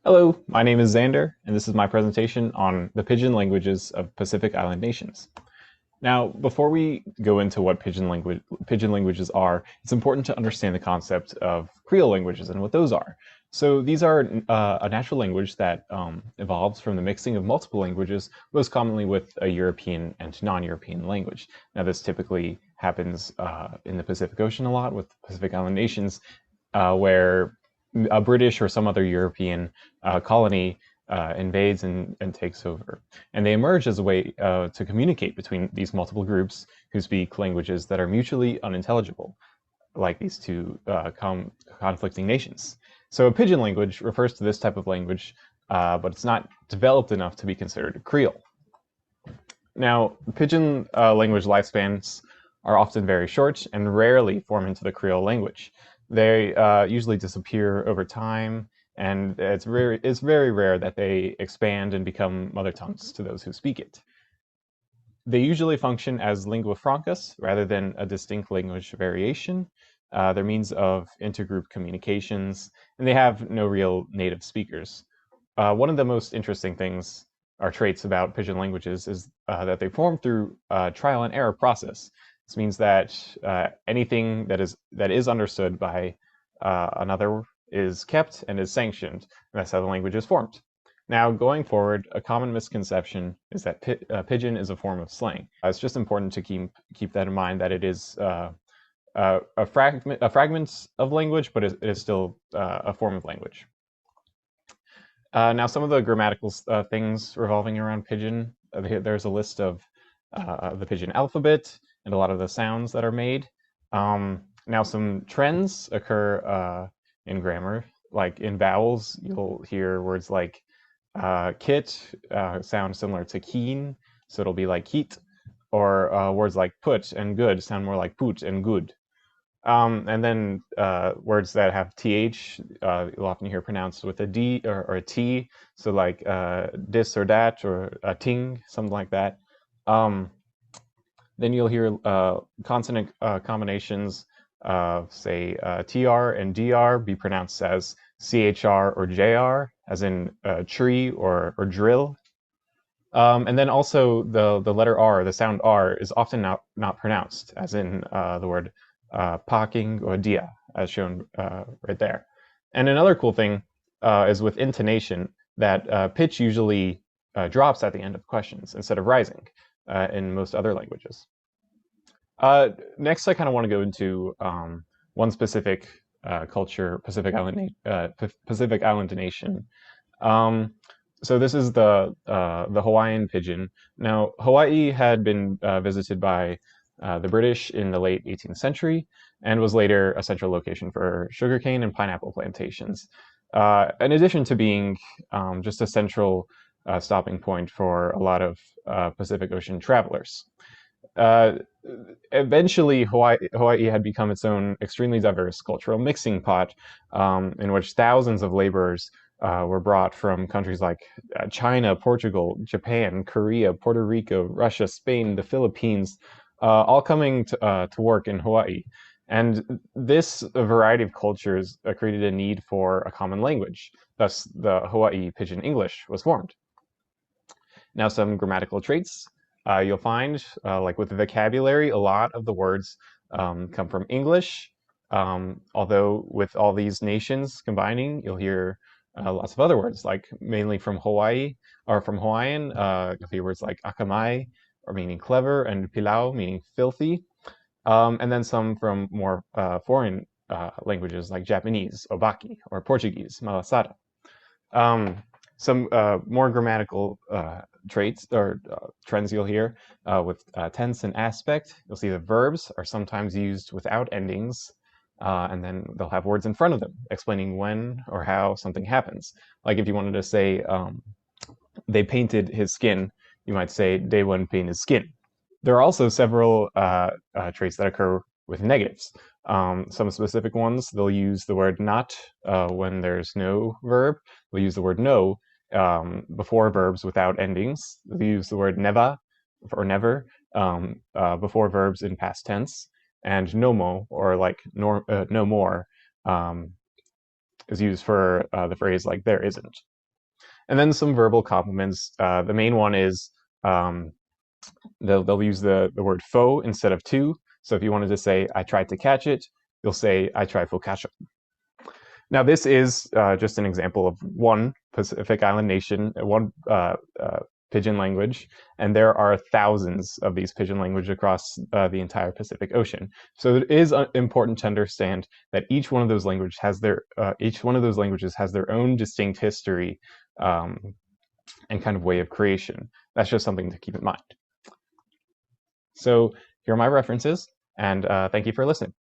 Hello, my name is Xander, and this is my presentation on the Pidgin languages of Pacific Island nations. Now, before we go into what Pidgin languages are, it's important to understand the concept of Creole languages and what those are. So these are a natural language that evolves from the mixing of multiple languages, most commonly with a European and non-European language. Now, this typically happens in the Pacific Ocean a lot with Pacific Island nations, where a British or some other European colony invades and takes over. And they emerge as a way to communicate between these multiple groups who speak languages that are mutually unintelligible, like these two conflicting nations. So a Pidgin language refers to this type of language, but it's not developed enough to be considered Creole. Now, Pidgin language lifespans are often very short and rarely form into the Creole language. They usually disappear over time, and it's very rare that they expand and become mother tongues to those who speak it. They usually function as lingua francas rather than a distinct language variation. They're means of intergroup communications, and they have no real native speakers. One of the most interesting things or traits about Pidgin languages is that they form through a trial and error process. This means that anything that is understood by another is kept and is sanctioned, and that's how the language is formed. Now, going forward, a common misconception is that Pidgin is a form of slang. It's just important to keep that in mind, that it is a fragment of language, but it is still a form of language. Now, some of the grammatical things revolving around Pidgin, there's a list of the Pidgin alphabet and a lot of the sounds that are made. Now, some trends occur in grammar. Like in vowels, you'll hear words like kit sound similar to keen, so it'll be like heat, or words like put and good sound more like put and good. And then words that have th, you'll often hear pronounced with a d or a t, so like this or that, or a ting, something like that. Then you'll hear consonant combinations of, say, tr and dr be pronounced as chr or jr, as in tree or drill. And then also the letter r, the sound r, is often not pronounced, as in the word parking or dia, as shown right there. And another cool thing is with intonation, that pitch usually drops at the end of questions instead of rising in most other languages. Next, I kind of want to go into one specific culture, Pacific Island nation. So this is the Hawaiian Pidgin. Now, Hawaii had been visited by the British in the late 18th century and was later a central location for sugarcane and pineapple plantations. In addition to being just a central stopping point for a lot of Pacific Ocean travelers. Eventually, Hawaii had become its own extremely diverse cultural mixing pot, in which thousands of laborers were brought from countries like China, Portugal, Japan, Korea, Puerto Rico, Russia, Spain, the Philippines, all coming to work in Hawaii. And this variety of cultures created a need for a common language. Thus, the Hawaii Pidgin English was formed. Now, some grammatical traits you'll find, like with the vocabulary, a lot of the words come from English, although with all these nations combining, you'll hear lots of other words, like mainly from Hawaii, or from Hawaiian, you'll hear words like akamai, or meaning clever, and pilau, meaning filthy, and then some from more foreign languages like Japanese, obaki, or Portuguese, malasada. Some more grammatical traits or trends you'll hear with tense and aspect. You'll see the verbs are sometimes used without endings, and then they'll have words in front of them explaining when or how something happens. Like if you wanted to say, they painted his skin, you might say, they wouldn't paint his skin. There are also several traits that occur with negatives. Some specific ones, they'll use the word not when there's no verb. They'll use the word no before verbs without endings. They'll use the word neva or never before verbs in past tense. And no mo, or like no more, is used for the phrase like there isn't. And then some verbal complements. The main one is they'll use the word fo instead of to. So if you wanted to say, I tried to catch it, you'll say, I tried to catch it. Now, this is just an example of one Pacific Island nation, one Pidgin language, and there are thousands of these Pidgin languages across the entire Pacific Ocean. So it is important to understand that each one of those languages has their own distinct history and kind of way of creation. That's just something to keep in mind. So here are my references, and thank you for listening.